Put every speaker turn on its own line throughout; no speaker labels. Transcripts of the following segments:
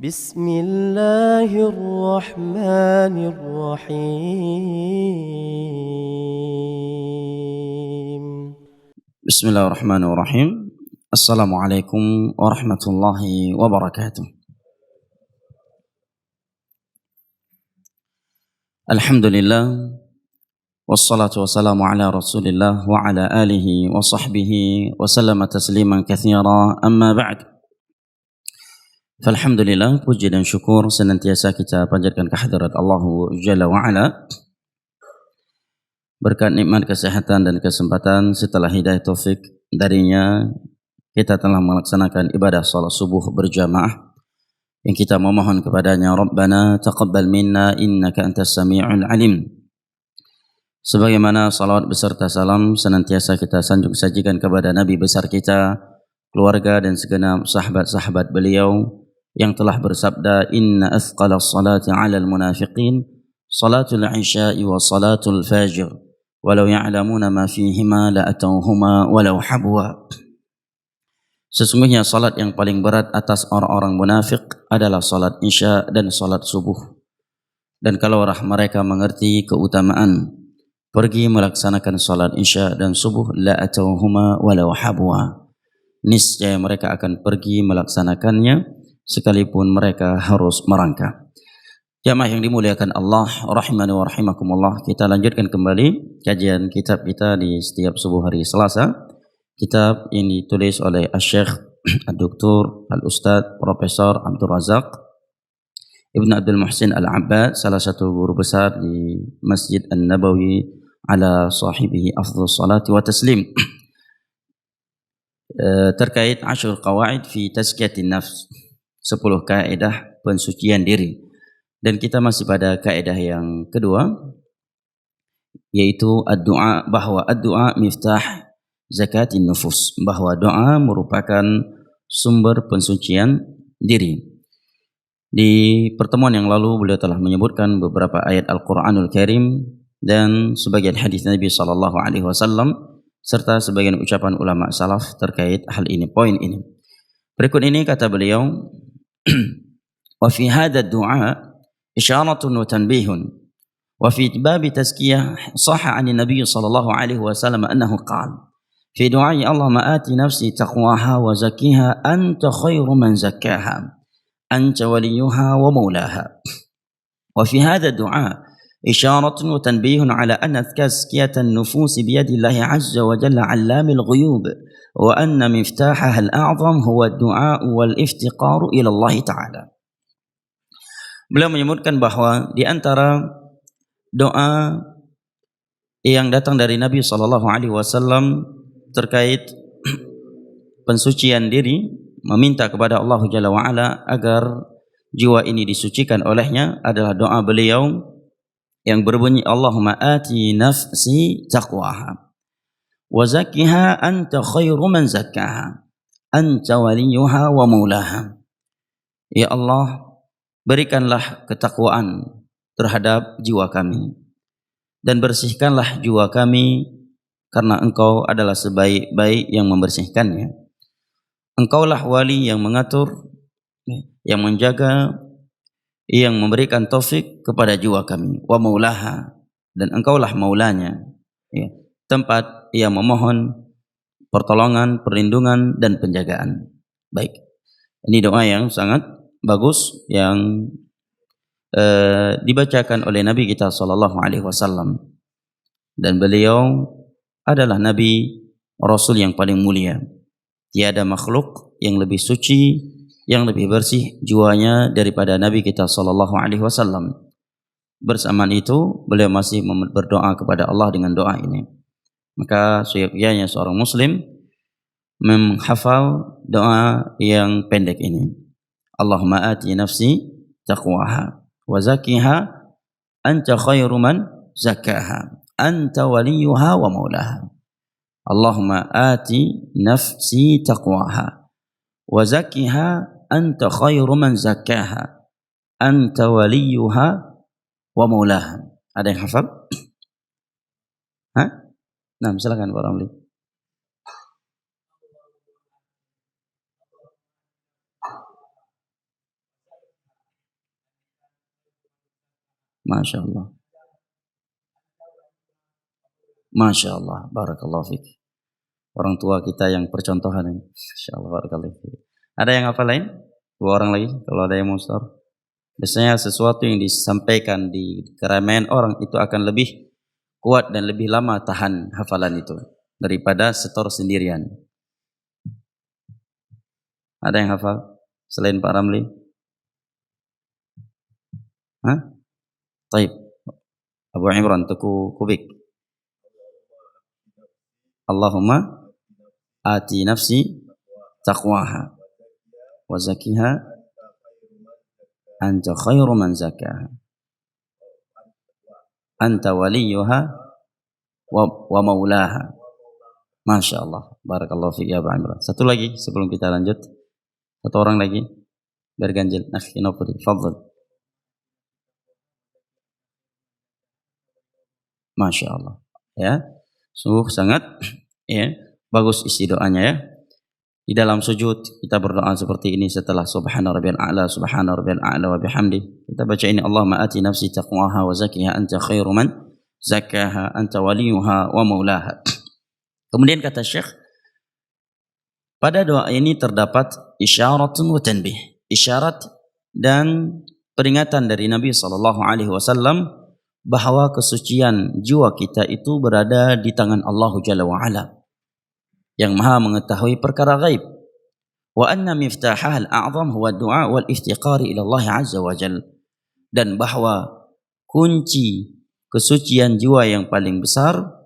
بسم الله الرحمن الرحيم
بسم الله الرحمن الرحيم. السلام عليكم ورحمة الله وبركاته. الحمد لله والصلاة والسلام على رسول الله وعلى آله وصحبه وسلم تسليما كثيرا. أما بعد, Alhamdulillah, puji dan syukur senantiasa kita panjatkan kehadirat Allah Jalla wa'ala. Berkat nikmat kesehatan dan kesempatan setelah hidayah taufik darinya, kita telah melaksanakan ibadah salat subuh berjamaah yang kita memohon kepadanya, Rabbana taqabbal minna innaka antas sami'ul alim. Sebagaimana salawat beserta salam senantiasa kita sanjung sajikan kepada Nabi besar kita, keluarga dan segenap sahabat-sahabat beliau yang telah bersabda, inna athqala salati 'alal munafiqin salatul isya'i wa salatul fajr walau ya'lamuna ma fihima la atawhuma walau habwa. Sesungguhnya salat yang paling berat atas orang-orang munafik adalah salat isya dan salat subuh. Dan kalau mereka mengerti keutamaan pergi melaksanakan salat isya dan subuh, la atawhuma walau habwa, niscaya mereka akan pergi melaksanakannya sekalipun mereka harus merangkak. Jamaah yang dimuliakan Allah rahimani wa rahimakumullah, kita lanjutkan kembali kajian kitab kita di setiap subuh hari Selasa. Kitab yang ditulis oleh Asy-Syaikh Ad-Doktor Al-Ustadz Profesor Abdul Razak Ibn Abdul Muhsin Al-Abbad, salah satu guru besar di Masjid An-Nabawi ala sahibihi afdhus salati wa taslim, terkait 10 qawaid fi tazkiyatin nafs, 10 kaidah pensucian diri. Dan kita masih pada kaidah yang kedua, yaitu ad-du'a, bahwa ad-du'a miftah zakatin nufus, bahwa doa merupakan sumber pensucian diri. Di pertemuan yang lalu beliau telah menyebutkan beberapa ayat Al-Qur'anul Karim dan sebagian hadis Nabi sallallahu alaihi wasallam serta sebagian ucapan ulama salaf terkait hal ini, poin ini. Berikut ini kata beliau, wa fi hadha ad-du'a isyaratun wa tanbihun wa fi bab tazkiyah sahha 'an an-nabiy sallallahu alaihi wasallam annahu qala fi du'ai Allahumma ati nafsi taqwaha wa zakkiha anta khairu man zakkaha anta waliyuha wa maulaha. Wa fi hadha ad-du'a isyaratun wa tanbihun 'ala anna tazkiyatan nufus bi yadi Allah 'azza wa jalla 'allamil ghuyub wa anna miftahaha al-a'zam huwa ad-du'a wal iftiqaru ila Allah ta'ala. Beliau menyebutkan bahwa di antara doa yang datang dari Nabi sallallahu alaihi wasallam terkait pensucian diri, meminta kepada Allah Jalla wa ala agar jiwa ini disucikan olehnya, adalah doa beliau yang berbunyi, Allahumma ati nafsi taqwaha wa zakkiha anta khairu man zakkaha anta waliyuha wa maulaha. Ya Allah, berikanlah ketakwaan terhadap jiwa kami dan bersihkanlah jiwa kami, karena Engkau adalah sebaik-baik yang membersihkannya. Engkaulah wali yang mengatur, yang menjaga, yang memberikan taufik kepada jiwa kami. Wa maulaha, dan Engkaulah maulanya, tempat ia memohon pertolongan, perlindungan dan penjagaan. Baik, ini doa yang sangat bagus yang dibacakan oleh Nabi kita sallallahu alaihi wasallam, dan beliau adalah Nabi Rasul yang paling mulia. Tiada makhluk yang lebih suci, yang lebih bersih jiwanya daripada Nabi kita sallallahu alaihi wasallam. Bersamaan itu beliau masih berdoa kepada Allah dengan doa ini. Maka seyogyanya seorang muslim menghafal doa yang pendek ini. Allahumma ati nafsi taqwaha wa zakkiha anta khairu man zakkaha anta waliyuha wa maulaha. Allahumma ati nafsi taqwaha wa zakkiha anta khairu man zakkaha anta waliyuha wa maulaha. Ada yang hafal? Hah? Nah, silakan Pak Ramli. Masya Allah. Masya Allah. Barakallahu fiik. Orang tua kita yang percontohan ini. Masya Allah. Barakallahu fiik. Ada yang apa lain? 2 orang lagi. Kalau ada yang mau start. Biasanya sesuatu yang disampaikan di keramaian orang itu akan lebih kuat dan lebih lama tahan hafalan itu daripada setor sendirian. Ada yang hafal selain Pak Ramli? Hah? Taib. Abu Imran Tuku Kubik. Allahumma ati nafsi taqwaha wa zakiha anta khairu man zakaha anta waliyuha wa maulaha. Masya Allah. Barakallahu fiik ya Abu Imran. Satu lagi sebelum kita lanjut. Satu orang lagi. Berganjil. Akhi Nofri. Fadl. Masya Allah. Ya. Sungguh sangat ya, bagus isi doanya ya. Di dalam sujud kita berdoa seperti ini setelah subhana rabbiyal a'la wa bihamdi. Kita baca ini Allahumma ati nafsi taqwaha wa zakiha anta khairu man zakaha anta waliyuha wa maulaha. Kemudian kata Syekh, pada doa ini terdapat isyaratun wa tanbih. Isyarat dan peringatan dari Nabi sallallahu alaihi wasallam bahwa kesucian jiwa kita itu berada di tangan Allah Jalla wa Ala yang maha mengetahui perkara gaib. Wa anna miftahaha al-a'zam huwa ad-du'a wal iftiqar ila Allah azza wa jalla. Dan bahwa kunci kesucian jiwa yang paling besar,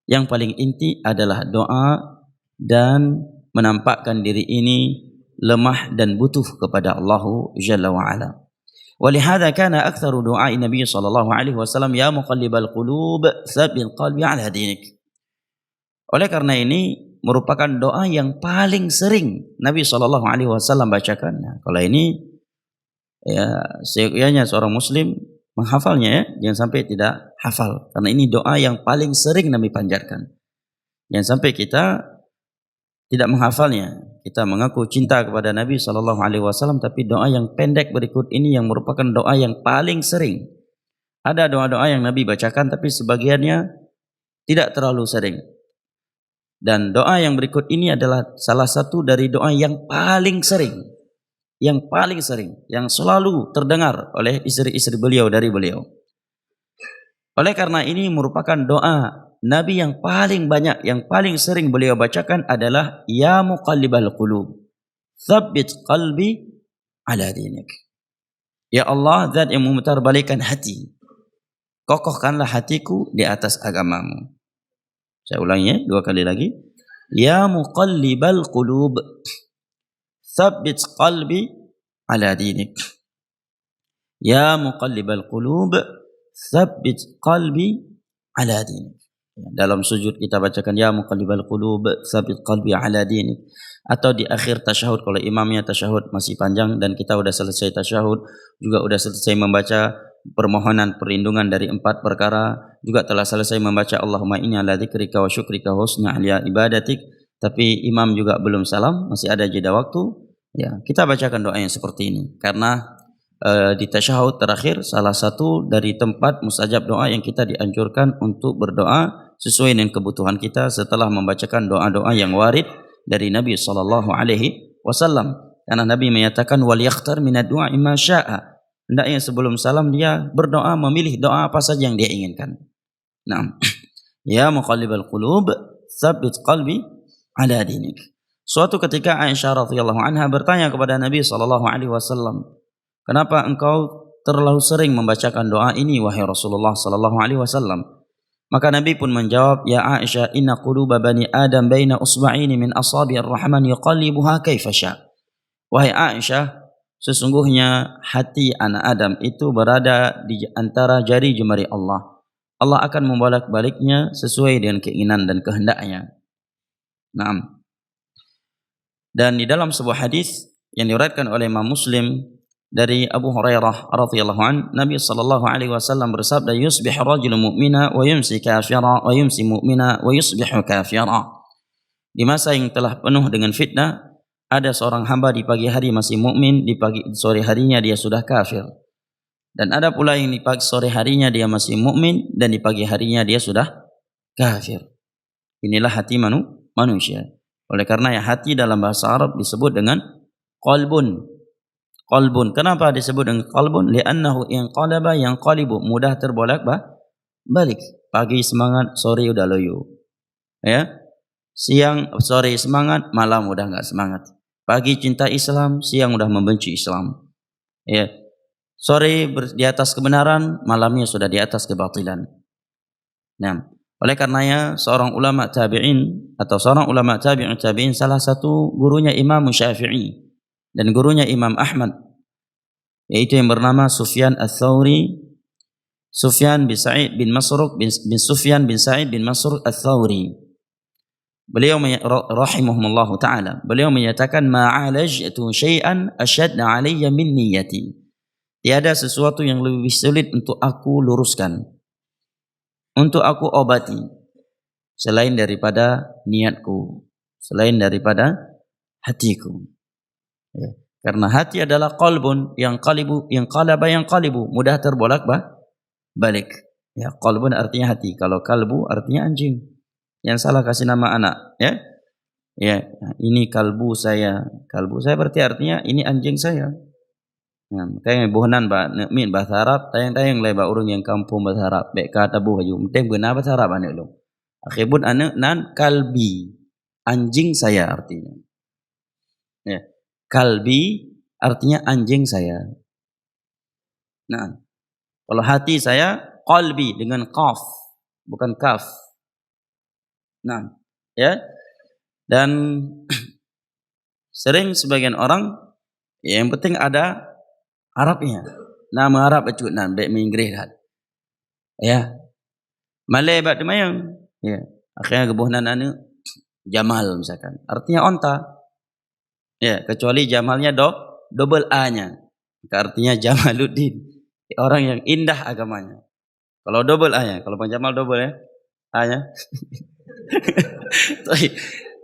yang paling inti adalah doa dan menampakkan diri ini lemah dan butuh kepada Allah Jalla wa Ala. ولهذا كان أكثر دعاء النبي صلى الله عليه وسلم يا مقلب القلوب ثبت قلبي على دينك. Oleh karena ini merupakan doa yang paling sering Nabi Shallallahu Alaihi Wasallam bacakan. Nah, kalau ini ya seyogyanya seorang Muslim menghafalnya ya, jangan sampai tidak hafal karena ini doa yang paling sering Nabi panjatkan. Jangan sampai kita tidak menghafalnya. Kita mengaku cinta kepada Nabi Shallallahu Alaihi Wasallam, tapi doa yang pendek berikut ini yang merupakan doa yang paling sering. Ada doa-doa yang Nabi bacakan, tapi sebagiannya tidak terlalu sering. Dan doa yang berikut ini adalah salah satu dari doa yang paling sering, yang selalu terdengar oleh istri-istri beliau dari beliau. Oleh karena ini merupakan doa Nabi yang paling banyak, yang paling sering beliau bacakan adalah Ya Muqallibal Qulub, Tsabbit qalbi ala dinik. Ya Allah, Zat yang memutarbalikkan hati, kokohkanlah hatiku di atas agamamu. Saya ulangi ya, 2 kali lagi. Ya Muqallibal Qulub, Tsabbit qalbi ala dinik. Ya Muqallibal Qulub, Tsabbit qalbi ala dinik. Dalam sujud kita bacakan Ya Muqallibal Qulub Tsabbit qalbi ala dinik. Atau di akhir tasyahud, kalau imamnya tasyahud masih panjang dan kita sudah selesai tasyahud, juga sudah selesai membaca permohonan perlindungan dari 4 perkara, juga telah selesai membaca Allahumma inni ala dzikrika wa syukrika wa husni ibadatik, tapi imam juga belum salam, masih ada jeda waktu, ya kita bacakan doa yang seperti ini karena di tasyahud terakhir salah satu dari tempat mustajab doa yang kita dianjurkan untuk berdoa sesuai dengan kebutuhan kita setelah membacakan doa-doa yang warid dari Nabi sallallahu alaihi wasallam. Karena Nabi menyatakan wal yakhtar minad du'a ma syaa. Hendaknya sebelum salam dia berdoa, memilih doa apa saja yang dia inginkan. Naam. Ya muqallibal qulub, tsabbit qalbi ala dinik. Suatu ketika Aisyah radhiyallahu anha bertanya kepada Nabi sallallahu alaihi wasallam, "Kenapa engkau terlalu sering membacakan doa ini wahai Rasulullah sallallahu alaihi wasallam?" Maka Nabi pun menjawab, "Ya Aisyah, inna quluba bani Adam baina usba'ini min asabi'ir rahman yuqallibuha kaifa syaa." Wahai Aisyah, sesungguhnya hati anak Adam itu berada di antara jari jemari Allah. Allah akan membolak-baliknya sesuai dengan keinginan dan kehendaknya. Naam. Dan di dalam sebuah hadis yang diriwayatkan oleh Imam Muslim dari Abu Hurairah radhiyallahu an, Nabi sallallahu alaihi wasallam bersabda, "Yusbih rajulun mu'mina wa yumsi kafira wa yumsi mu'mina wa yusbihu kafira." Di masa yang telah penuh dengan fitnah, ada seorang hamba di pagi hari masih mukmin, di sore harinya dia sudah kafir. Dan ada pula yang di pagi sore harinya dia masih mukmin dan di pagi harinya dia sudah kafir. Inilah hati manusia. Oleh karena ya hati dalam bahasa Arab disebut dengan qalbun. Qalbun. Kenapa disebut dengan qalbun? Li'annahu inqalaba yanqalibu, mudah terbolak-balik. Pagi semangat, sore udah loyo. Ya. Siang, sore semangat, malam udah enggak semangat. Pagi cinta Islam, siang udah membenci Islam. Ya. Sore di atas kebenaran, malamnya sudah di atas kebatilan. Nah, oleh karenanya seorang ulama tabi'in atau seorang ulama tabi'in salah satu gurunya Imam Syafi'i dan gurunya Imam Ahmad, yaitu yang bernama Sufyan Ats-Tsauri, Sufyan bin Sa'id bin Masruq bin Sufyan bin Sa'id bin Masruq Ats-Tsauri. Beliau rahimahumullah taala, beliau menyatakan ma'alajtu syai'an ashadda 'alayya min niyyati. Tiada sesuatu yang lebih sulit untuk aku luruskan, untuk aku obati, selain daripada niatku, selain daripada hatiku. Ya. Karena hati adalah qalbun yang qalibu, mudah terbolak-balik. Ya, qalbun artinya hati. Kalau kalbu artinya anjing. Yang salah kasih nama anak, ya. Ya, ini kalbu saya. Kalbu saya berarti artinya ini anjing saya. Nah, makanya buhanan ba min bahasa Arab tayang-tayang lai ba urang yang kampung bahasa Arab be kata bu haju mteng beuna bahasa Arab ane lo. Akhirun ane nan kalbi, anjing saya artinya. Ya. Kalbi artinya anjing saya. Nah, kalau hati saya qalbi dengan qaf, bukan kaf. Nah, ya. Dan sering sebagian orang ya, yang penting ada Arabnya. Nama Arab acut nan be Inggris hat. Ya. Malay bat demayang. Ya. Akhirnya gebuhnan anu Jamal misalkan. Artinya onta. Ya, kecuali Jamalnya double A-nya. Artinya Jamaluddin. Orang yang indah agamanya. Kalau double A-nya, kalau Bang Jamal double ya. A-nya.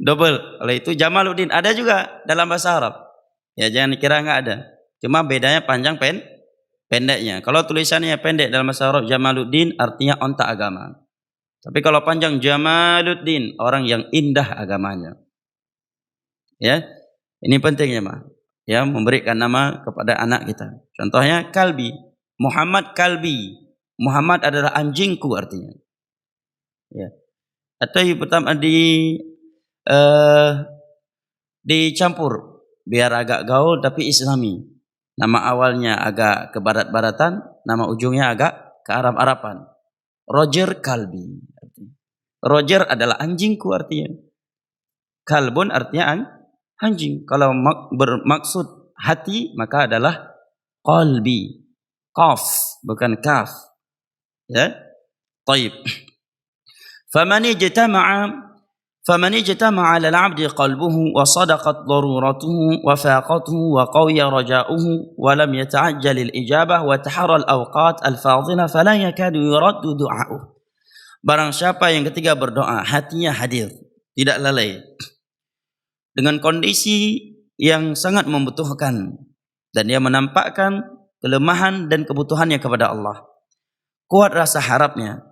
Double. Kalau itu Jamaluddin ada juga dalam bahasa Arab. Ya, jangan dikira enggak ada. Cuma bedanya panjang pendeknya. Kalau tulisannya pendek dalam bahasa Arab Jamaluddin artinya onta agama. Tapi kalau panjang Jamaluddin, orang yang indah agamanya. Ya. Ini pentingnya mah. Ya, memberikan nama kepada anak kita. Contohnya Kalbi, Muhammad Kalbi. Muhammad adalah anjingku artinya. Ya. Atau pertama dicampur biar agak gaul tapi Islami. Nama awalnya agak ke barat-baratan, nama ujungnya agak ke Arab-Araban. Roger Kalbi. Roger adalah anjingku artinya. Kalbun artinya anjing. Kalau bermaksud hati maka adalah qalbi. Qaf bukan kaf. Ya. Taib. فمن اجتمع على العبد قلبه وصدقت ضرورته وفاقته وقوي رجاؤه ولم يتعجل الإجابة وتحرى الأوقات الفاضلة فلا يكاد يرد دعاؤه. Barang siapa yang ketika berdoa hatinya hadir, tidak lalai, dengan kondisi yang sangat membutuhkan dan dia menampakkan kelemahan dan kebutuhannya kepada Allah, kuat rasa harapnya,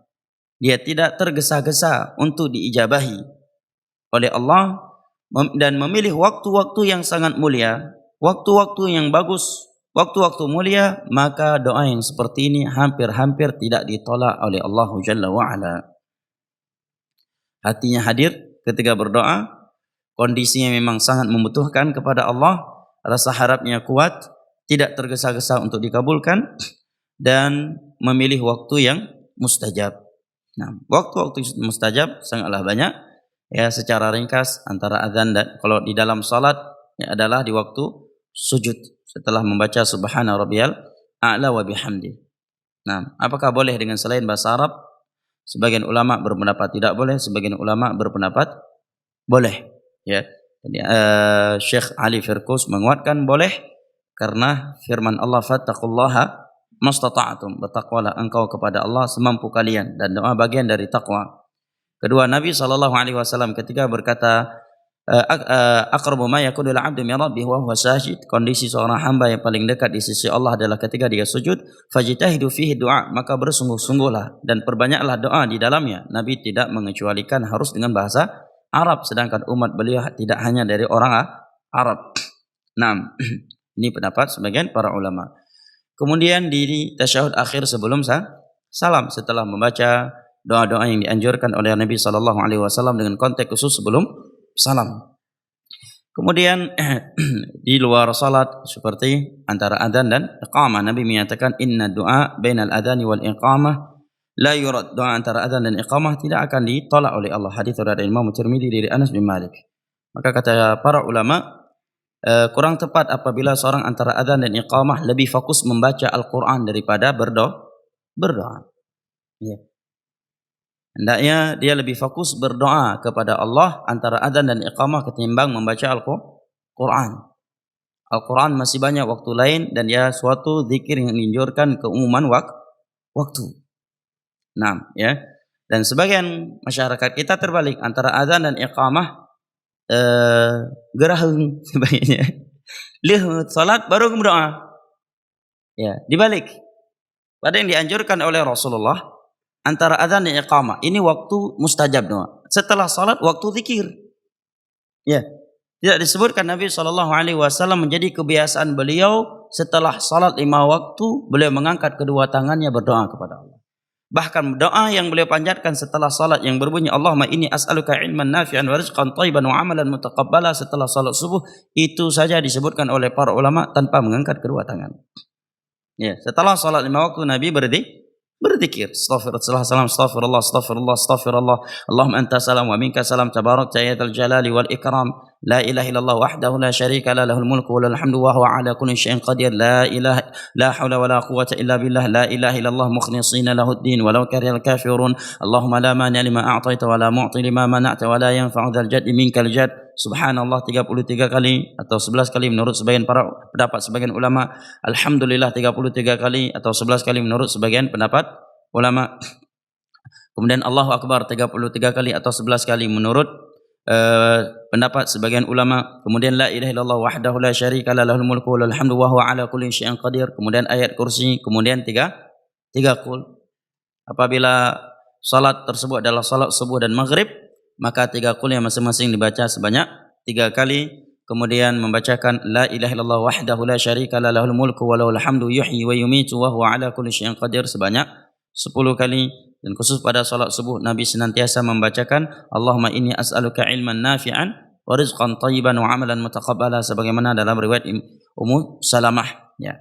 dia tidak tergesa-gesa untuk diijabahi oleh Allah dan memilih waktu-waktu yang sangat mulia, waktu-waktu yang bagus, waktu-waktu mulia, maka doa yang seperti ini hampir-hampir tidak ditolak oleh Allah Jalla wa'ala. Hatinya hadir ketika berdoa, kondisinya memang sangat membutuhkan kepada Allah, rasa harapnya kuat, tidak tergesa-gesa untuk dikabulkan, dan memilih waktu yang mustajab. Nah, waktu-waktu mustajab sangatlah banyak. Ya, secara ringkas antara azan dan kalau di dalam salat ya, adalah di waktu sujud setelah membaca subhana rabbiyal a'la wa bihamdi. Nah, apakah boleh dengan selain bahasa Arab? Sebagian ulama berpendapat tidak boleh, sebagian ulama berpendapat boleh. Ya. Jadi Syekh Ali Firkus menguatkan boleh karena firman Allah fattaqullaha mastata'tum, bertakwalah engkau kepada Allah semampu kalian, dan doa bagian dari takwa. Kedua, Nabi SAW ketika berkata aqrabu ma yakunu al-'abdu min rabbih wa huwa sajid, kondisi seorang hamba yang paling dekat di sisi Allah adalah ketika dia sujud. Fajtahidu fihi du'a, maka bersungguh-sungguhlah dan perbanyaklah doa di dalamnya. Nabi tidak mengecualikan harus dengan bahasa Arab, sedangkan umat beliau tidak hanya dari orang Arab. Nah, ini pendapat sebagian para ulama. Kemudian di tasyahud akhir sebelum salam, setelah membaca doa-doa yang dianjurkan oleh Nabi sallallahu alaihi wasallam dengan konteks khusus sebelum salam. Kemudian di luar salat seperti antara adzan dan iqamah, Nabi menyatakan inna du'a bainal adzani wal iqamah la yurad, doa antara adzan dan iqamah tidak akan ditolak oleh Allah. Hadis dari Imam Tirmidzi dari Anas bin Malik. Maka kata para ulama, kurang tepat apabila seorang antara adzan dan iqamah lebih fokus membaca Al-Qur'an daripada berdoa. Ya. Hendaknya dia lebih fokus berdoa kepada Allah antara adzan dan iqamah ketimbang membaca Al-Quran. Al-Quran masih banyak waktu lain dan dia suatu zikir yang menunjukkan keumuman waktu. Nah, ya. Dan sebagian masyarakat kita terbalik, antara adzan dan iqamah gerahung sebaiknya. Lihat salat baru berdoa. Ya, dibalik. Pada yang dianjurkan oleh Rasulullah, antara adzan dan iqamah ini waktu mustajab doa. Setelah salat waktu zikir. Ya. Tidak disebutkan Nabi SAW menjadi kebiasaan beliau setelah salat 5 waktu beliau mengangkat kedua tangannya berdoa kepada Allah. Bahkan doa yang beliau panjatkan setelah salat yang berbunyi Allahumma inni as'aluka ilman nafi'an wa rizqan thayyiban wa amalan mutaqabbala setelah salat subuh, itu saja disebutkan oleh para ulama tanpa mengangkat kedua tangan. Ya, setelah salat 5 waktu Nabi berzikir, astaghfirullah, astaghfirullah, Allahumma anta salam wa minka salam, tabarakta ya dzal jalali wal ikram, la ilaha illallah wahdahu la syarika lah, lahul mulku wa lahul hamdu wa huwa ala kulli syai'in qadir, la haula wa la quwwata illa billah, la ilaha illallah mukhlishina lahud din walau karihal kafirun, Allahumma la mani lima a'taita wa la mu'ti lima mana'ta wa la yanfa'u dzal jaddi minkal jadd. Subhanallah 33 kali atau 11 kali menurut sebagian para pendapat sebagian ulama. Alhamdulillah 33 kali atau 11 kali menurut sebagian pendapat ulama. Kemudian Allahu Akbar 33 kali atau 11 kali menurut pendapat sebagian ulama. Kemudian la ilaha illallah wahdahu la syarika lah, lahul mulku wa lahul hamdu wa huwa ala kulli syai'in qadir. Kemudian ayat kursi, kemudian tiga qul. Apabila salat tersebut adalah salat subuh dan maghrib, maka 3 qul yang masing-masing dibaca sebanyak 3 kali. Kemudian membacakan la ilaha illallah wahdahu la syarika lah, lahul mulku wa lahul hamdu yuhyi wa yumitu wa huwa ala kulli syai'in qadir sebanyak 10 kali. Dan khusus pada salat subuh Nabi senantiasa membacakan Allahumma inni as'aluka ilman nafi'an wa rizqan thayyiban wa amalan mutaqabbala sebagaimana dalam riwayat Ummu Salamah. Ya,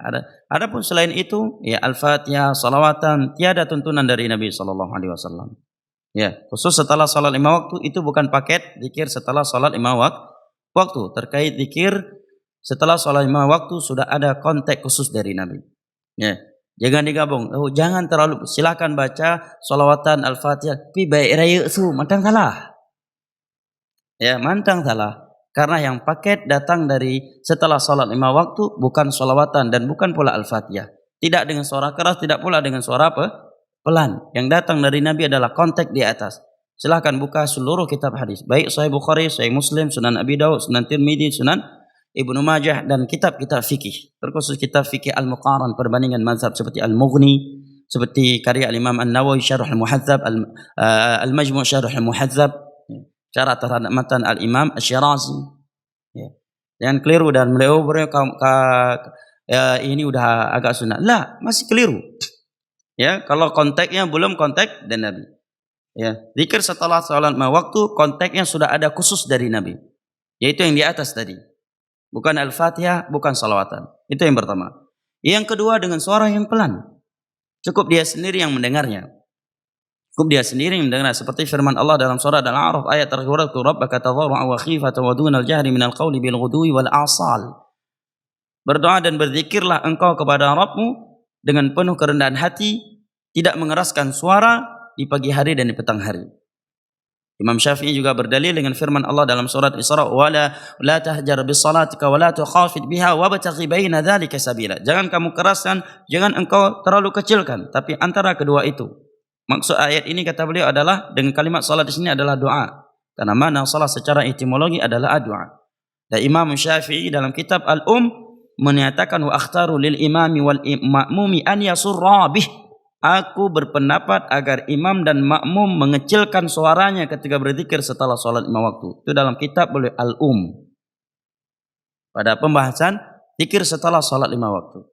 adapun selain itu ya Al-Fatihah, salawatan, tiada tuntunan dari Nabi sallallahu alaihi wasallam. Ya, khusus setelah salat 5 waktu itu bukan paket zikir setelah salat 5 waktu. Terkait zikir setelah salat 5 waktu sudah ada konteks khusus dari Nabi. Ya, jangan digabung. Oh, jangan terlalu, silakan baca salawatan Al-Fatihah. Tapi baik raya su mantang salah. Ya, mantang salah. Karena yang paket datang dari setelah salat 5 waktu bukan salawatan dan bukan pula Al-Fatihah. Tidak dengan suara keras, tidak pula dengan suara pelan. Yang datang dari Nabi adalah konteks di atas. Silahkan buka seluruh kitab hadis, baik Sahih Bukhari, Sahih Muslim, Sunan Abi Dawud, Sunan Tirmidzi, Sunan Ibnu Majah, dan kitab-kitab fikih. Terkhusus kitab fikih Al-Muqaran, perbandingan mazhab seperti Al-Mughni, seperti karya Al-Imam An-Nawawi Syarh Al-Muhadzab, Al-Majmu' Syarh Al-Muhadzab, cara terhadap matan Al-Imam Asy-Syirazi. Jangan keliru dan beliau ini udah agak sunnah. Lah, masih keliru. Ya, kalau konteksnya belum konteks dan Nabi. Ya, zikir setelah salat 5 waktu konteksnya sudah ada khusus dari Nabi. Yaitu yang di atas tadi. Bukan Al-Fatihah, bukan salawatan. Itu yang pertama. Yang kedua dengan suara yang pelan. Cukup dia sendiri yang mendengarnya. Cukup dia sendiri yang mendengar seperti firman Allah dalam surah Al-A'raf ayat terakhir, "Rabbaka tadharru'an wa khifatan wa dunal jahri minal qawli bil ghudwi wal asal." Berdoa dan berzikirlah engkau kepada Rabbmu dengan penuh kerendahan hati, tidak mengeraskan suara di pagi hari dan di petang hari. Imam Syafi'i juga berdalil dengan firman Allah dalam surat Isra, "Wala la tahjar bis salatika wa la tukhafid biha wabtaghi baina dzalika sabila." Jangan kamu keraskan, jangan engkau terlalu kecilkan, tapi antara kedua itu. Maksud ayat ini kata beliau adalah dengan kalimat salat di sini adalah doa. Karena makna salat secara etimologi adalah doa. Dan Imam Syafi'i dalam kitab menyatakan wa akhtaru lil imami wal ma'mumi an yasurra bih. Aku berpendapat agar imam dan makmum mengecilkan suaranya ketika berzikir setelah salat 5 waktu. Itu dalam kitab oleh pada pembahasan zikir setelah salat 5 waktu.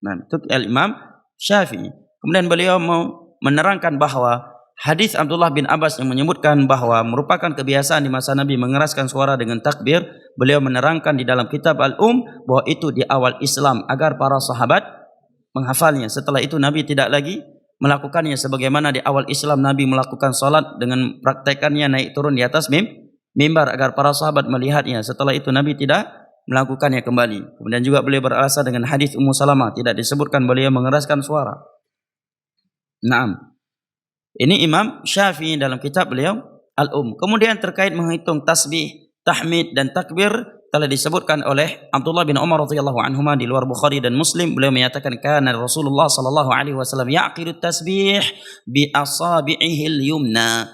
Nah, itu Imam Syafi'i. Kemudian beliau mau menerangkan bahwa hadis Abdullah bin Abbas yang menyebutkan bahwa merupakan kebiasaan di masa Nabi mengeraskan suara dengan takbir, beliau menerangkan di dalam kitab bahwa itu di awal Islam agar para sahabat menghafalnya. Setelah itu Nabi tidak lagi melakukannya sebagaimana di awal Islam Nabi melakukan salat dengan praktekannya naik turun di atas mimbar agar para sahabat melihatnya. Setelah itu Nabi tidak melakukannya kembali. Kemudian juga beliau beralasan dengan hadis Ummu Salamah, tidak disebutkan beliau mengeraskan suara. Naam. Ini Imam Syafi'i dalam kitab beliau Kemudian terkait menghitung tasbih, tahmid dan takbir telah disebutkan oleh Abdullah bin Umar radhiyallahu anhuma di luar Bukhari dan Muslim. Beliau menyatakan kana Rasulullah sallallahu alaihi wasallam yaqilu tasbih bi asabi'ihil yumna.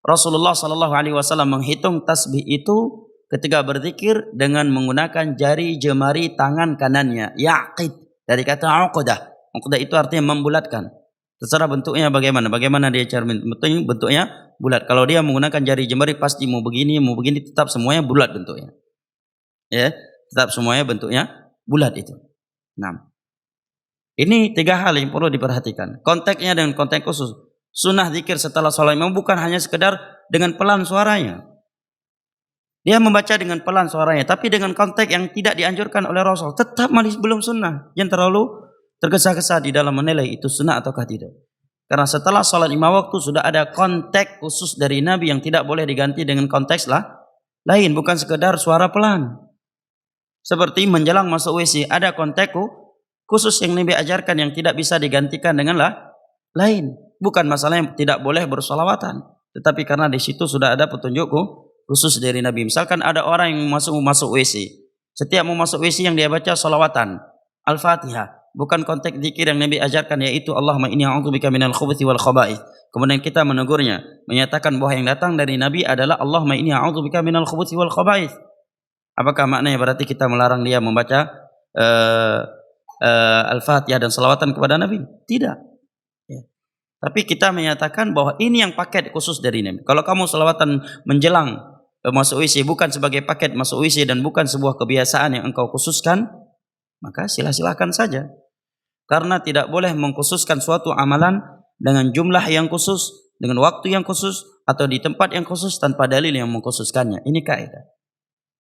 Rasulullah sallallahu alaihi wasallam menghitung tasbih itu ketika berzikir dengan menggunakan jari jemari tangan kanannya. Yaqid dari kata uqdah. Uqdah itu artinya membulatkan. Terserah bentuknya bagaimana dia cara bentuknya bulat. Kalau dia menggunakan jari jemari pasti mau begini tetap semuanya bulat bentuknya. Ya, tetap semuanya bentuknya bulat itu. Nah, ini 3 hal yang perlu diperhatikan. Konteksnya dengan konteks khusus. Sunnah zikir setelah salat memang bukan hanya sekedar dengan pelan suaranya. Dia membaca dengan pelan suaranya, tapi dengan konteks yang tidak dianjurkan oleh Rasul. Tetap masih belum sunnah. Yang terlalu tergesa-gesa di dalam menilai itu sunnah ataukah tidak. Karena setelah salat 5 waktu sudah ada konteks khusus dari Nabi yang tidak boleh diganti dengan konteks lain, bukan sekedar suara pelan. Seperti menjelang masuk WC ada konteks khusus yang Nabi ajarkan yang tidak bisa digantikan dengan lain. Bukan masalah yang tidak boleh bersolawatan, tetapi karena di situ sudah ada petunjuk khusus dari Nabi. Misalkan ada orang yang masuk WC, setiap mau masuk WC yang dia baca solawatan Al-Fatihah. Bukan konteks zikir yang Nabi ajarkan, yaitu Allahumma inni a'udzubika minal khubuthi wal khaba'ith. Kemudian kita menegurnya, menyatakan bahwa yang datang dari Nabi adalah Allahumma inni a'udzubika minal khubuthi wal khaba'ith. Apakah maknanya berarti kita melarang dia membaca Al-Fatihah dan salawatan kepada Nabi? Tidak. Ya. Tapi kita menyatakan bahwa ini yang paket khusus dari Nabi. Kalau kamu salawatan menjelang masuk WC bukan sebagai paket masuk WC dan bukan sebuah kebiasaan yang engkau khususkan, maka silakan saja. Karena tidak boleh mengkhususkan suatu amalan dengan jumlah yang khusus, dengan waktu yang khusus, atau di tempat yang khusus tanpa dalil yang mengkhususkannya. Ini kaidah.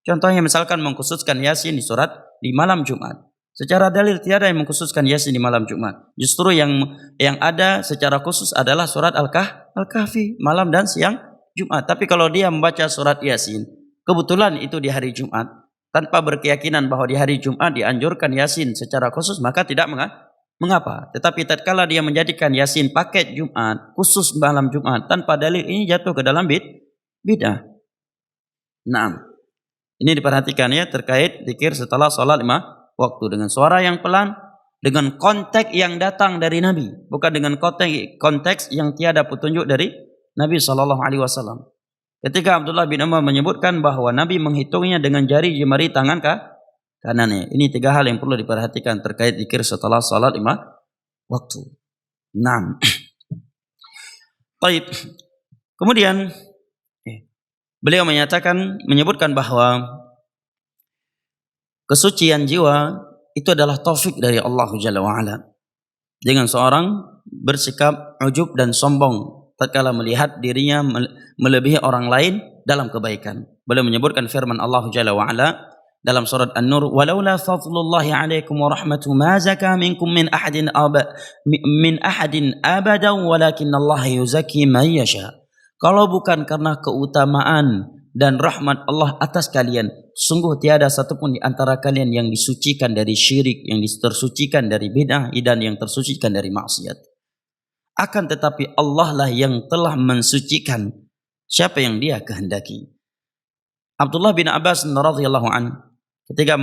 Contohnya misalkan mengkhususkan Yasin di malam Jumat. Secara dalil tiada yang mengkhususkan Yasin di malam Jumat. Justru yang ada secara khusus adalah surat Al-Kahfi malam dan siang Jumat. Tapi kalau dia membaca surat Yasin, kebetulan itu di hari Jumat, tanpa berkeyakinan bahwa di hari Jumat dianjurkan Yasin secara khusus, maka tidak mengapa. Tetapi tatkala dia menjadikan Yasin paket Jumat, khusus malam Jumat, tanpa dalil, ini jatuh ke dalam bid'ah. Nah, ini diperhatikan ya terkait zikir setelah salat 5 waktu dengan suara yang pelan, dengan konteks yang datang dari Nabi, bukan dengan konteks yang tiada petunjuk dari Nabi SAW. Ketika Abdullah bin Umar menyebutkan bahwa Nabi menghitungnya dengan jari jemari tangan kanannya. Ini 3 hal yang perlu diperhatikan terkait zikir setelah salat 5 waktu. 6. Baik. Kemudian beliau menyebutkan bahwa kesucian jiwa itu adalah taufik dari Allah Jalla wa'ala. Jangan seorang bersikap ujub dan sombong tatkala melihat dirinya melebihi orang lain dalam kebaikan. Beliau menyebutkan firman Allah Jalla wa'ala dalam surat An-Nur, walaula fadlullahi 'alaikum wa rahmatuhu ma zaka minkum min ahadin abadan walakinallaha yuzakki man yasha. Kalau bukan karena keutamaan dan rahmat Allah atas kalian, sungguh tiada satupun di antara kalian yang disucikan dari syirik, yang tersucikan dari bid'ah, dan yang tersucikan dari maksiat. Akan tetapi Allah lah yang telah mensucikan siapa yang Dia kehendaki. Abdullah bin Abbas radhiyallahu anhu ketika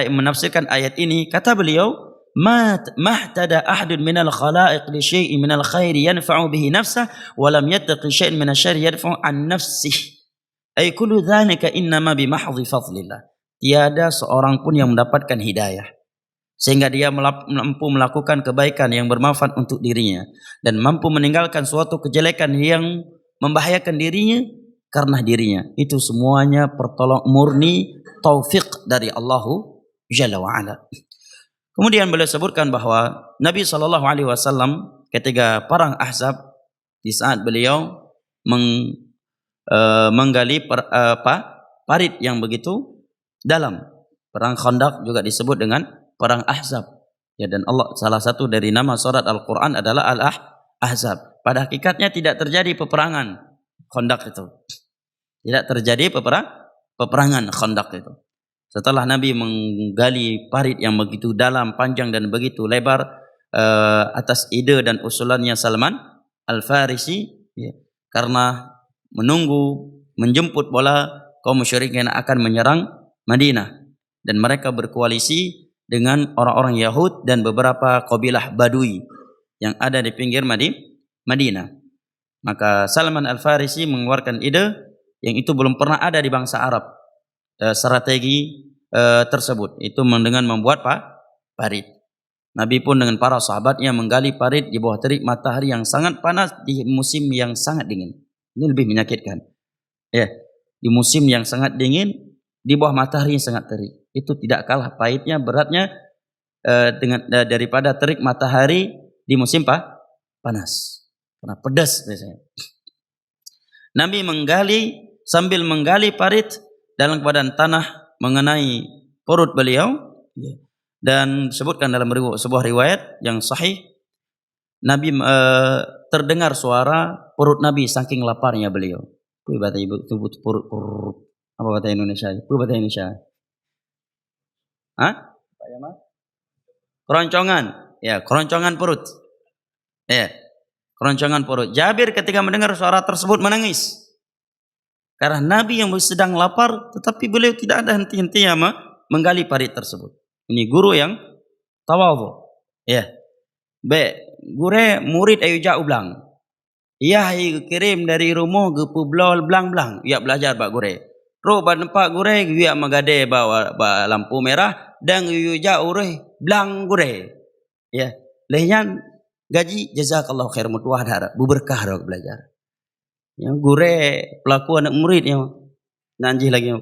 menafsirkan ayat ini, kata beliau, mahtada ahadun minal khalaiq li syai'in minal khairi yanfa'u bihi nafsah wa lam yattaqi syai'in minasy syarri yadfa'u an nafsih. Ay kullu dzalika innama bi mahdhi fadlillah. Tiada seorang pun yang mendapatkan hidayah sehingga dia mampu melakukan kebaikan yang bermanfaat untuk dirinya dan mampu meninggalkan suatu kejelekan yang membahayakan dirinya karena dirinya. Itu semuanya pertolongan murni taufik dari Allah Jalla wa Ala. Kemudian beliau sebutkan bahwa Nabi SAW ketika perang Ahzab, di saat beliau menggali parit yang begitu dalam, perang Khandaq juga disebut dengan perang Ahzab. Ya, dan Allah, salah satu dari nama surat Al-Quran adalah Al-Ahzab. Pada hakikatnya tidak terjadi peperangan Khandaq itu. Tidak terjadi peperangan Khandaq itu. Setelah Nabi menggali parit yang begitu dalam, panjang dan begitu lebar, atas ide dan usulannya Salman Al-Farisi, ya, karena menjemput bola kaum musyrikin yang akan menyerang Madinah, dan mereka berkoalisi dengan orang-orang Yahud dan beberapa kabilah Badui yang ada di pinggir Madinah. Maka Salman Al-Farisi mengeluarkan ide yang itu belum pernah ada di bangsa Arab, strategi tersebut, itu dengan membuat parit. Nabi pun dengan para sahabatnya menggali parit di bawah terik matahari yang sangat panas di musim yang sangat dingin. Ini lebih menyakitkan. Ya, di musim yang sangat dingin di bawah matahari yang sangat terik. Itu tidak kalah pahitnya, beratnya daripada terik matahari di musim panas. Karena pedas biasanya. Nabi sambil menggali parit dalam keadaan tanah mengenai perut beliau, dan disebutkan dalam sebuah riwayat yang sahih, Nabi terdengar suara perut Nabi saking laparnya beliau. Bahasa ibu perut. Apa bahasa Indonesia? Bahasa Indonesia. Keroncongan. Ya, keroncongan perut. Ya, keroncongan perut. Jabir ketika mendengar suara tersebut menangis. Karena Nabi yang sedang lapar, tetapi beliau tidak ada henti-hentinya menggali parit tersebut. Ini guru yang tawadhu. Ya. Gure murid ayu jauh blang. Ia kirim dari rumah ke publol blang-blang. Ia belajar pak gure. Ro ba nampak gure ia magade bawa lampu merah dan yu jauh blang gure. Ya. Lehyan gaji jazakallahu khair mutuah darah. Berkah ro belajar. Yang gure pelaku anak murid yang nanjih lagi.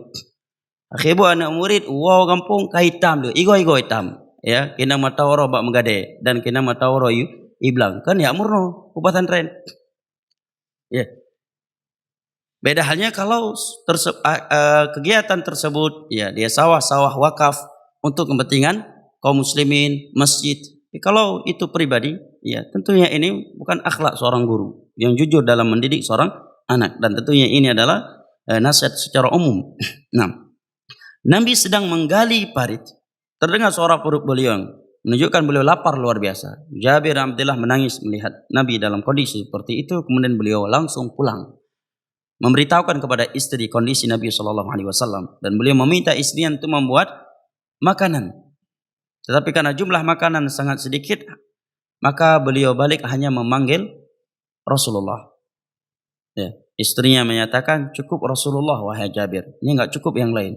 Akhirnya anak murid wow kampung kahitam tu. Igo hitam. Ya, kena matawaro bak megade dan kena matawaro iblang. Kan ya murno upatan tren. Ya. Beda halnya kalau kegiatan tersebut ya dia sawah-sawah wakaf untuk kepentingan kaum muslimin, masjid. Kalau itu pribadi, ya tentunya ini bukan akhlak seorang guru yang jujur dalam mendidik seorang anak, dan tentunya ini adalah nasihat secara umum. Nah, Nabi sedang menggali parit, terdengar suara perut beliau menunjukkan beliau lapar luar biasa. Jabir Abdullah menangis melihat Nabi dalam kondisi seperti itu. Kemudian beliau langsung pulang, memberitahukan kepada istri kondisi Nabi SAW, dan beliau meminta istrinya untuk membuat makanan. Tetapi karena jumlah makanan sangat sedikit, maka beliau balik hanya memanggil Rasulullah. Ya, istrinya menyatakan, cukup Rasulullah wahai Jabir, ini enggak cukup yang lain.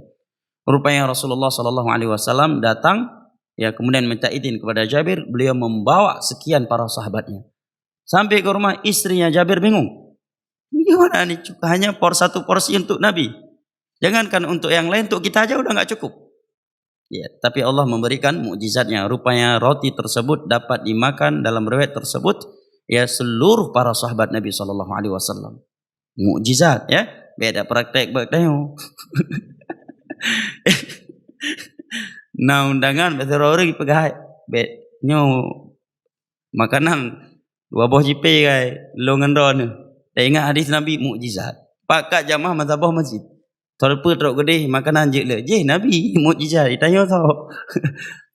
Rupanya Rasulullah SAW datang, ya kemudian minta izin kepada Jabir, beliau membawa sekian para sahabatnya. Sampai ke rumah istrinya Jabir bingung. Ini gimana nih? Hanya satu porsi untuk Nabi. Jangankan untuk yang lain, untuk kita aja udah enggak cukup. Ya, tapi Allah memberikan mukjizatnya. Rupanya roti tersebut dapat dimakan, dalam riwayat tersebut ya seluruh para sahabat Nabi SAW. Mukjizat ya, beda praktek bakdayo. Nah undangan betul orang pegai nyo makanan dua buah jipe kai longan don. Dah ingat hadis Nabi mukjizat. Pakat jamaah mazhabah masjid. Terpa teruk gede makanan je le. Je Nabi mukjizat ditanya tau.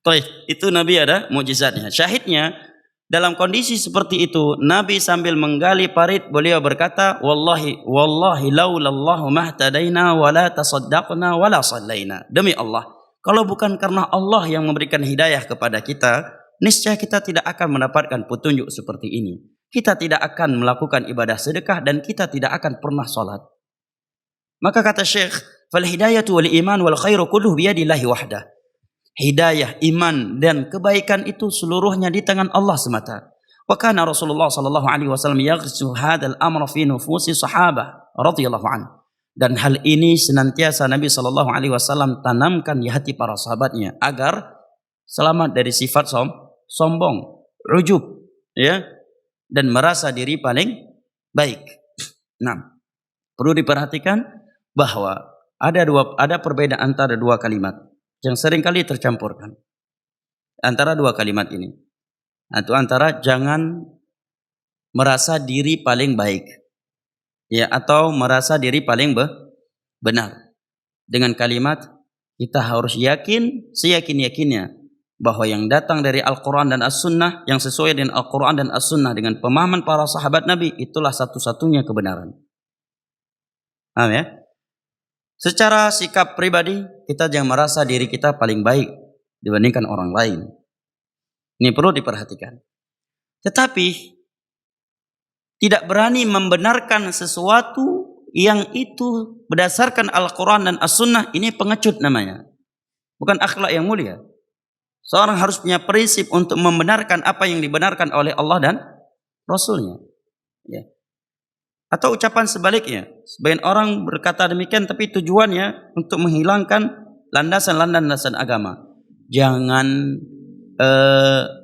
Baik, itu Nabi ada mukjizatnya. Syahidnya dalam kondisi seperti itu, Nabi sambil menggali parit beliau berkata, wallahi laulallahu mahtadaina wala tasaddaqna wala sallaina. Demi Allah, kalau bukan karena Allah yang memberikan hidayah kepada kita, niscaya kita tidak akan mendapatkan petunjuk seperti ini. Kita tidak akan melakukan ibadah sedekah dan kita tidak akan pernah salat. Maka kata Syekh, "Fal hidayatu wal iman wal khairu kulluhu biyadillahi wahdah." Hidayah, iman dan kebaikan itu seluruhnya di tangan Allah semata. Wa kana Rasulullah sallallahu alaihi wasallam yaghrisu hadzal amra fi nufusi sahabah radhiyallahu anhu. Dan hal ini senantiasa Nabi sallallahu alaihi wasallam tanamkan di hati para sahabatnya agar selamat dari sifat sombong, ujub, ya, dan merasa diri paling baik. Nah, perlu diperhatikan bahwa ada perbedaan antara dua kalimat yang seringkali tercampurkan. Antara dua kalimat ini. Itu antara jangan merasa diri paling baik, ya, atau merasa diri paling benar. Dengan kalimat kita harus yakin seyakin-yakinnya bahwa yang datang dari Al-Quran dan As-Sunnah, yang sesuai dengan Al-Quran dan As-Sunnah dengan pemahaman para sahabat Nabi, itulah satu-satunya kebenaran. Paham ya? Secara sikap pribadi, kita jangan merasa diri kita paling baik dibandingkan orang lain. Ini perlu diperhatikan. Tetapi tidak berani membenarkan sesuatu yang itu berdasarkan Al-Quran dan As-Sunnah, ini pengecut namanya. Bukan akhlak yang mulia. Seorang harus punya prinsip untuk membenarkan apa yang dibenarkan oleh Allah dan Rasulnya. Ya. Atau ucapan sebaliknya. Sebagian orang berkata demikian tapi tujuannya untuk menghilangkan landasan-landasan agama. Jangan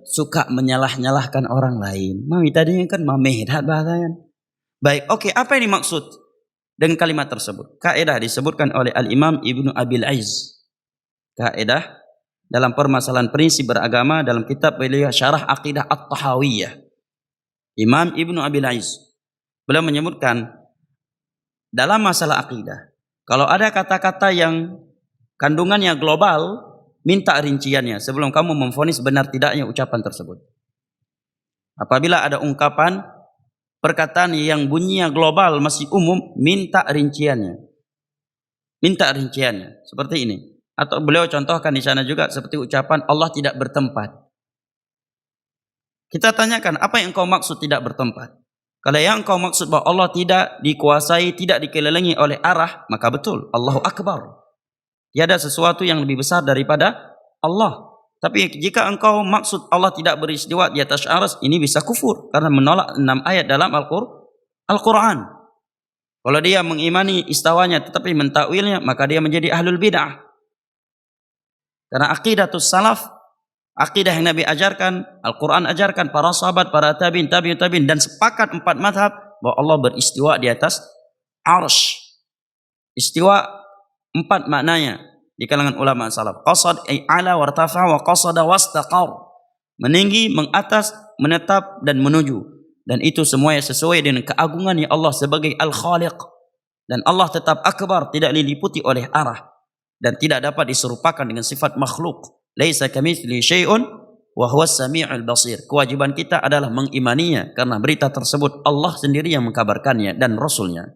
suka menyalah-nyalahkan orang lain. Mami tadinya kan mamehdat bahasanya. Baik, oke, apa yang dimaksud dengan kalimat tersebut? Kaidah disebutkan oleh Al-Imam Ibnu Abil Aiz. Kaidah dalam permasalahan prinsip beragama dalam kitab beliau Syarah Aqidah At-Tahawiyah. Imam Ibnu Abil Aiz beliau menyebutkan dalam masalah akidah, kalau ada kata-kata yang kandungannya global, minta rinciannya sebelum kamu memvonis benar tidaknya ucapan tersebut. Apabila ada ungkapan, perkataan yang bunyinya global masih umum, minta rinciannya. Minta rinciannya seperti ini. Atau beliau contohkan di sana juga seperti ucapan Allah tidak bertempat. Kita tanyakan, apa yang engkau maksud tidak bertempat? Kalau yang engkau maksud bahwa Allah tidak dikuasai, tidak dikelilingi oleh arah, maka betul, Allahu Akbar. Tiada sesuatu yang lebih besar daripada Allah. Tapi jika engkau maksud Allah tidak beristiwa di atas arsy, ini bisa kufur karena menolak 6 ayat dalam Al-Quran. Kalau dia mengimani istawanya tetapi mentakwilnya, maka dia menjadi ahlul bid'ah. Karena aqidatus salaf, akidah yang Nabi ajarkan, Al-Quran ajarkan, para sahabat, para tabi'in, dan sepakat 4 mazhab bahwa Allah beristiwa di atas arsy. Istiwa 4 maknanya di kalangan ulama salaf. Qasad ay ala wartafa wa qasada wastaqar. Meninggi, mengatas, menetap dan menuju. Dan itu semuanya sesuai dengan keagungannya Allah sebagai Al-Khaliq. Dan Allah tetap akbar, tidak diliputi oleh arah dan tidak dapat diserupakan dengan sifat makhluk. Laisa kamitslihi syai'un wa huwas sami'ul basir. Kewajiban kita adalah mengimaninya karena berita tersebut Allah sendiri yang mengkabarkannya dan Rasulnya,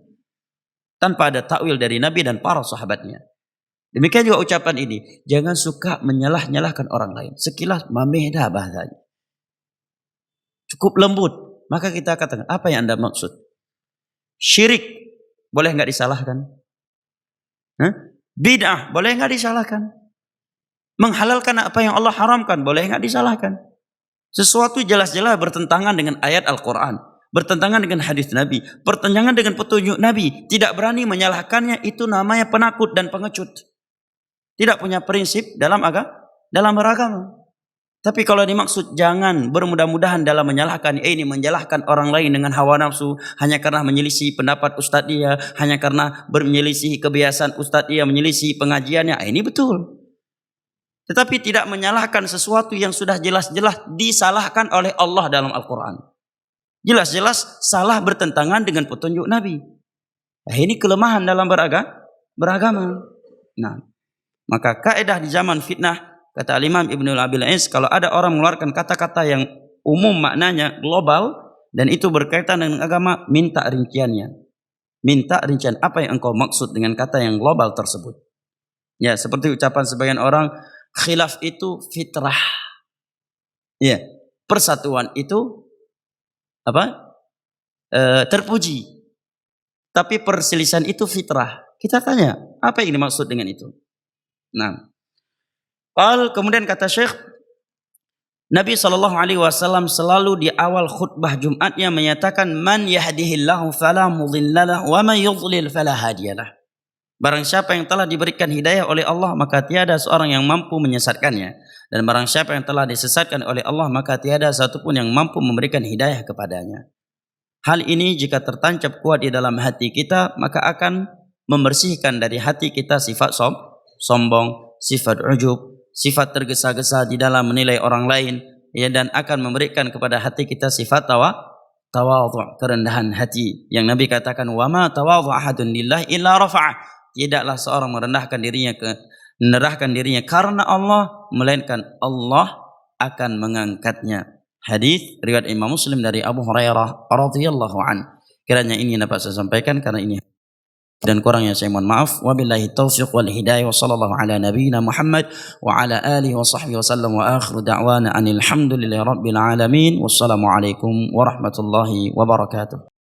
tanpa ada takwil dari Nabi dan para sahabatnya. Demikian juga ucapan ini, jangan suka menyalah-nyalahkan orang lain. Sekilas mamehdah bahasanya, cukup lembut. Maka kita katakan, apa yang Anda maksud? Syirik boleh nggak disalahkan? Bid'ah boleh nggak disalahkan? Menghalalkan apa yang Allah haramkan boleh nggak disalahkan? Sesuatu jelas-jelas bertentangan dengan ayat Al-Quran, bertentangan dengan hadis Nabi, bertentangan dengan petunjuk Nabi, tidak berani menyalahkannya, itu namanya penakut dan pengecut. Tidak punya prinsip dalam beragama. Tapi kalau dimaksud jangan bermudah-mudahan dalam menyalahkan, ini menyalahkan orang lain dengan hawa nafsu, hanya karena menyelisih pendapat ustadz dia, hanya karena menyelisih kebiasaan ustadz dia, menyelisih pengajiannya, ini betul. Tetapi tidak menyalahkan sesuatu yang sudah jelas-jelas disalahkan oleh Allah dalam Al-Quran. Jelas-jelas salah bertentangan dengan petunjuk Nabi. Nah, ini kelemahan dalam beragama. Nah, maka kaidah di zaman fitnah, kata Imam Ibnu Abil Aiz, kalau ada orang mengeluarkan kata-kata yang umum maknanya global dan itu berkaitan dengan agama, minta rinciannya. Minta rincian apa yang engkau maksud dengan kata yang global tersebut. Ya, seperti ucapan sebagian orang, khilaf itu fitrah. Ya, persatuan itu apa? Terpuji. Tapi perselisihan itu fitrah. Kita tanya, apa yang dimaksud dengan itu? Nah, kemudian kata Syekh, Nabi SAW selalu di awal khutbah Jumatnya menyatakan, Man yahdihillahu fala mudhillalah wa man yudlil fala hadiyalah. Barang siapa yang telah diberikan hidayah oleh Allah, maka tiada seorang yang mampu menyesatkannya. Dan barang siapa yang telah disesatkan oleh Allah, maka tiada satupun yang mampu memberikan hidayah kepadanya. Hal ini jika tertancap kuat di dalam hati kita, maka akan membersihkan dari hati kita sifat sombong, sifat ujub, sifat tergesa-gesa di dalam menilai orang lain, ya, dan akan memberikan kepada hati kita sifat tawadhu', kerendahan hati. Yang Nabi katakan, wa ma tawadhu ahadun lillahi illa rafa'ah. Tidaklah seorang merendahkan dirinya karena Allah, melainkan Allah akan mengangkatnya. Hadis riwayat Imam Muslim dari Abu Hurairah radhiyallahu an. Kiranya ini dapat saya sampaikan, karena ini dan kurangnya saya mohon maaf. Wabillahi taufiq wal hidayah, wa sallallahu ala nabiyyina Muhammad wa ala alihi wa sahbihi wasallam, wa akhiru da'wana anil hamdulillahi rabbil alamin. Wassalamu alaikum warahmatullahi wabarakatuh.